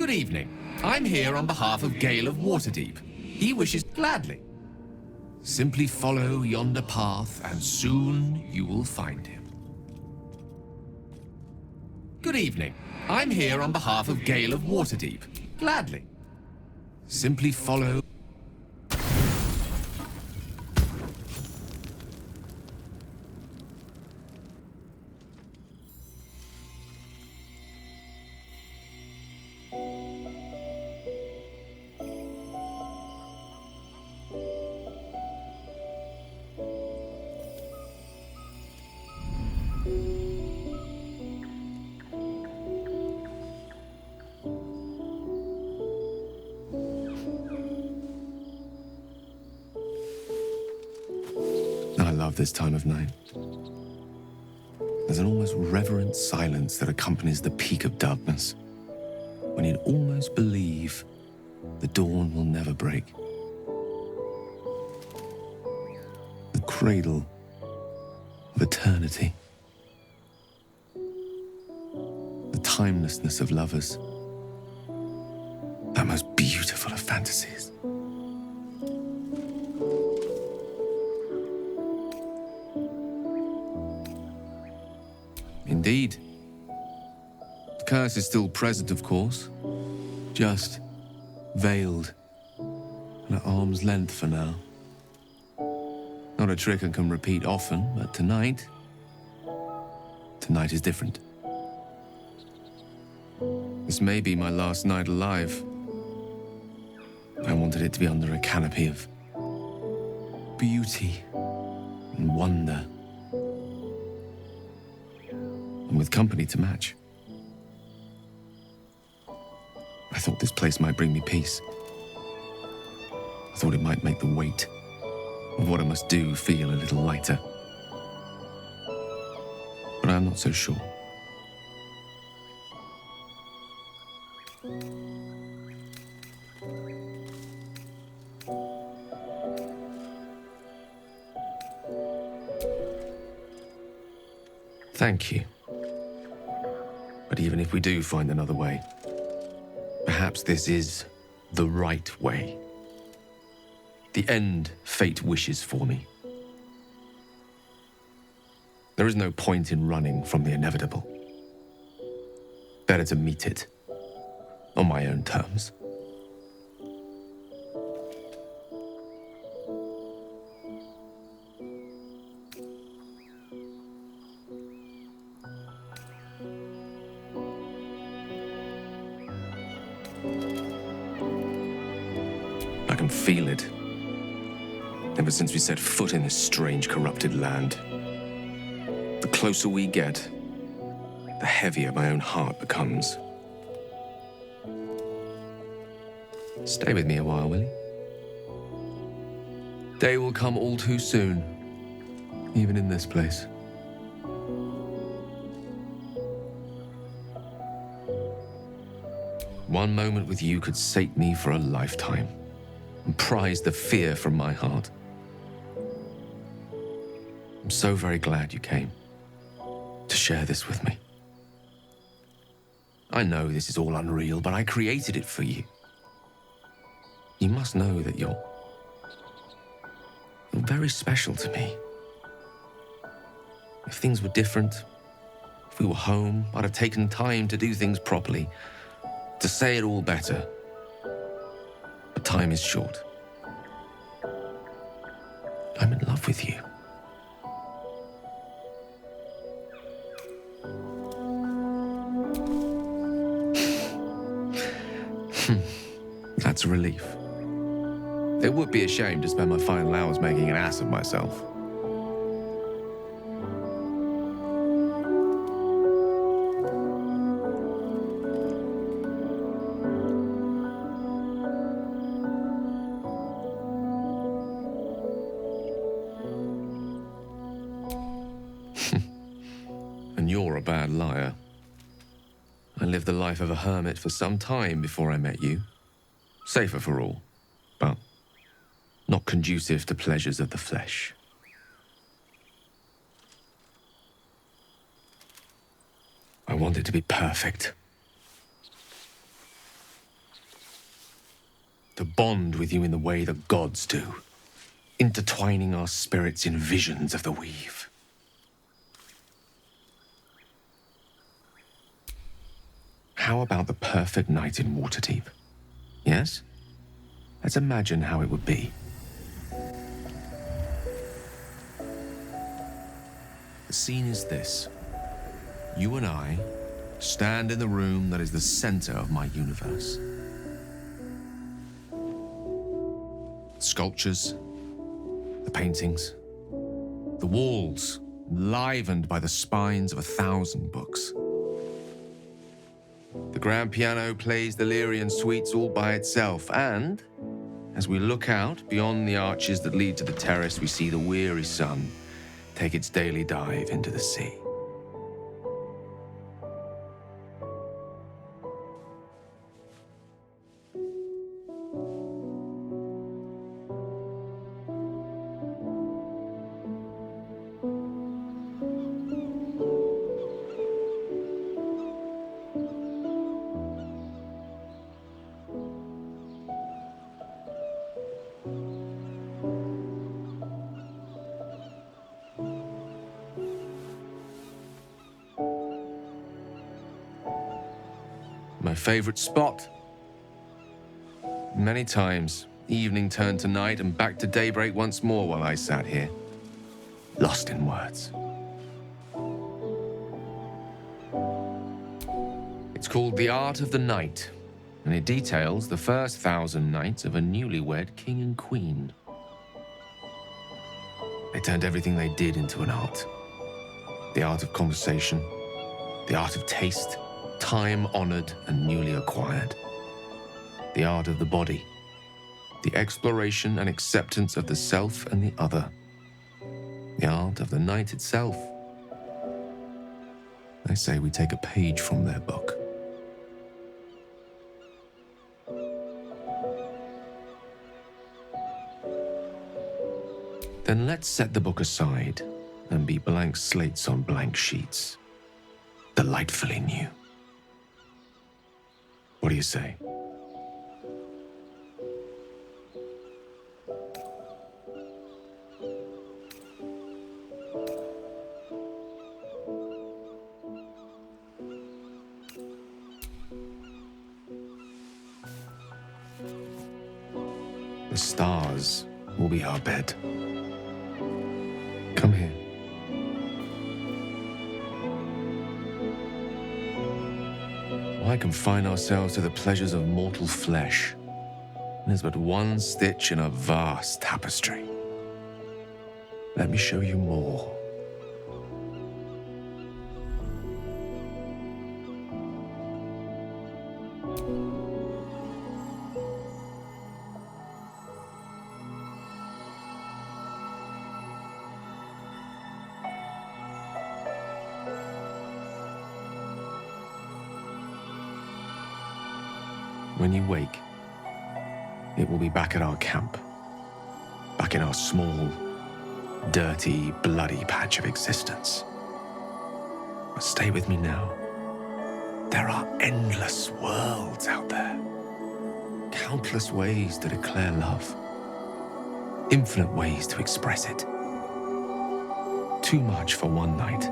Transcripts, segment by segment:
Good evening. I'm here on behalf of Gale of Waterdeep. He wishes gladly. Simply follow yonder path, and soon you will find him. Good evening. I'm here on behalf of Gale of Waterdeep. Gladly. Simply follow... I love this time of night. There's an almost reverent silence that accompanies the peak of darkness, when you'd almost believe the dawn will never break. The cradle of eternity. The timelessness of lovers. That most beautiful of fantasies. Indeed. The curse is still present, of course. Just veiled and at arm's length for now. Not a trick I can repeat often, but tonight is different. This may be my last night alive. I wanted it to be under a canopy of beauty and wonder, and with company to match. I thought this place might bring me peace. I thought it might make the weight of what I must do feel a little lighter. But I'm not so sure. Thank you. But even if we do find another way, perhaps this is the right way. The end fate wishes for me. There is no point in running from the inevitable. Better to meet it on my own terms. I can feel it. Ever since we set foot in this strange, corrupted land. The closer we get, the heavier my own heart becomes. Stay with me a while, will you? Day will come all too soon, even in this place. One moment with you could sate me for a lifetime and prize the fear from my heart. I'm so very glad you came to share this with me. I know this is all unreal, but I created it for you. You must know that you're very special to me. If things were different, if we were home, I'd have taken time to do things properly, to say it all better. But time is short. I'm in love with you. That's a relief. It would be a shame to spend my final hours making an ass of myself. And you're a bad liar. I lived the life of a hermit for some time before I met you. Safer for all, but not conducive to pleasures of the flesh. I want it to be perfect. to bond with you in the way the gods do, intertwining our spirits in visions of the weave. How about the perfect night in Waterdeep? Yes? Let's imagine how it would be. The scene is this. You and I stand in the room that is the center of my universe. Sculptures, the paintings, the walls livened by the spines of 1,000 books. The grand piano plays the Lyrian suites all by itself, and as we look out beyond the arches that lead to the terrace, we see the weary sun take its daily dive into the sea. My favorite spot. Many times, evening turned to night and back to daybreak once more while I sat here, lost in words. It's called The Art of the Night, and it details the first 1,000 nights of a newlywed king and queen. They turned everything they did into an art. The art of conversation, the art of taste, time-honored and newly acquired. The art of the body, the exploration and acceptance of the self and the other. The art of the night itself. I say we take a page from their book. Then let's set the book aside and be blank slates on blank sheets. Delightfully new. What do you say? The stars will be our bed. Come here. Why confine ourselves to the pleasures of mortal flesh? There's but one stitch in a vast tapestry. Let me show you more. When you wake, it will be back at our camp, back in our small, dirty, bloody patch of existence. But stay with me now. There are endless worlds out there, countless ways to declare love, infinite ways to express it. Too much for one night.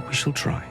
We shall try.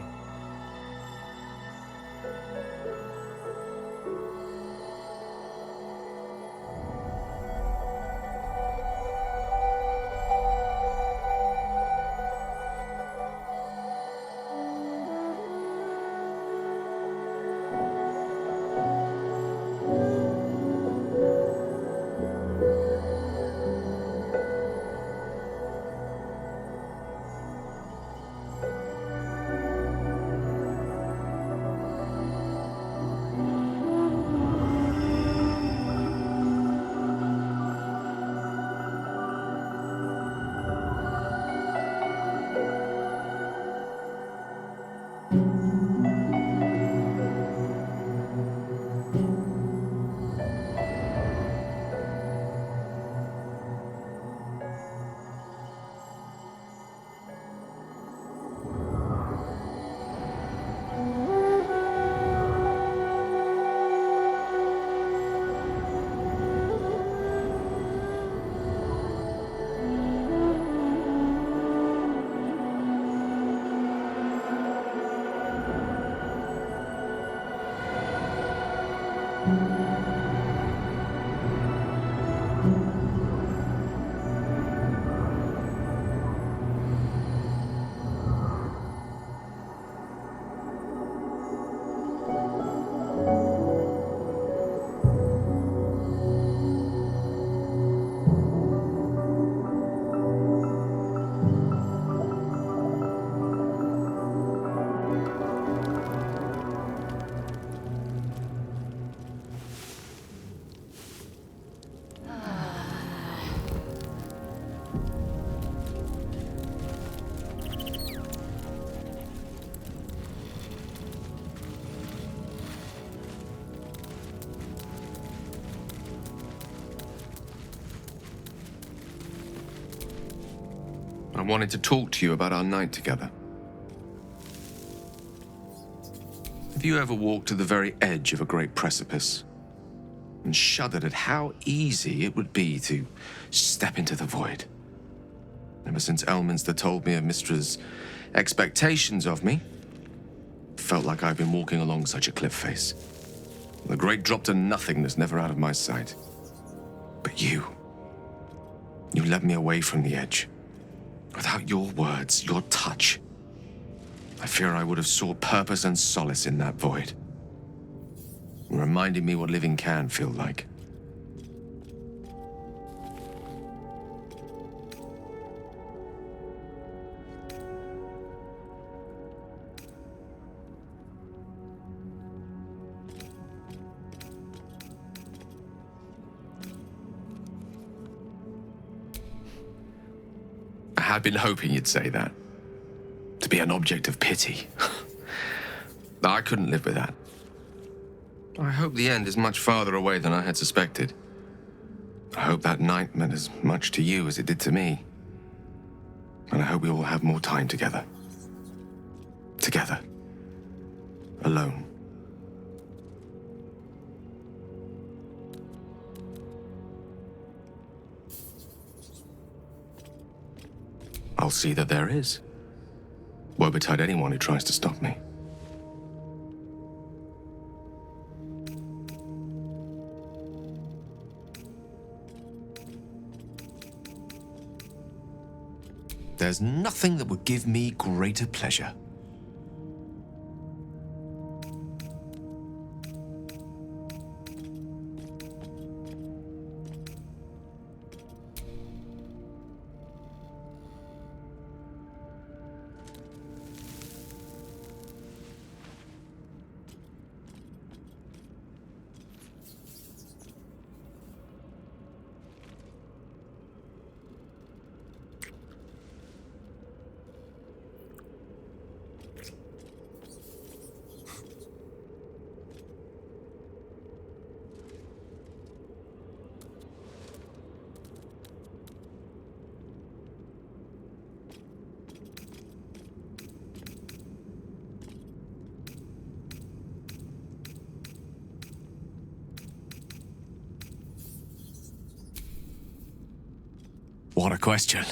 I wanted to talk to you about our night together. Have you ever walked to the very edge of a great precipice and shuddered at how easy it would be to step into the void? Ever since Elminster told me of Mistra's expectations of me, it felt like I've been walking along such a cliff face. The great drop to nothingness never out of my sight. But you led me away from the edge. Without your words, your touch, I fear I would have sought purpose and solace in that void. Reminding me what living can feel like. I had been hoping you'd say that. To be an object of pity. I couldn't live with that. I hope the end is much farther away than I had suspected. I hope that night meant as much to you as it did to me. And I hope we will have more time together. Together. Alone. I'll see that there is. Woe betide anyone who tries to stop me. There's nothing that would give me greater pleasure. What a question.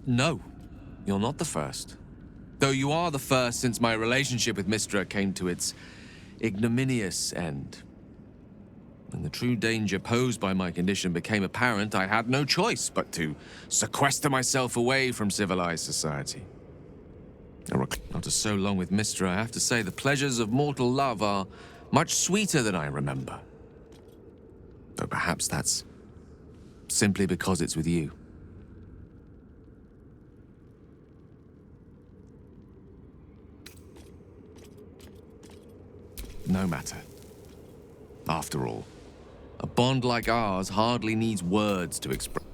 No. You're not the first. Though you are the first since my relationship with Mistra came to its ignominious end. When the true danger posed by my condition became apparent, I had no choice but to sequester myself away from civilized society. After so long with Mistra, I have to say the pleasures of mortal love are much sweeter than I remember. Though perhaps that's simply because it's with you. No matter. After all, a bond like ours hardly needs words to express.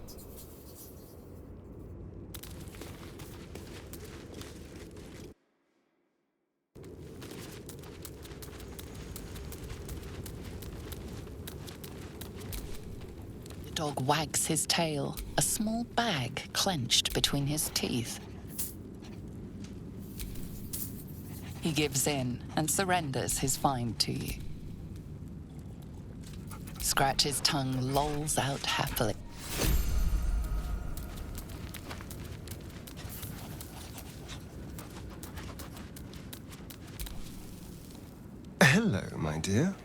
The dog wags his tail, a small bag clenched between his teeth. He gives in and surrenders his find to you. Scratch's tongue lolls out happily. Hello, my dear.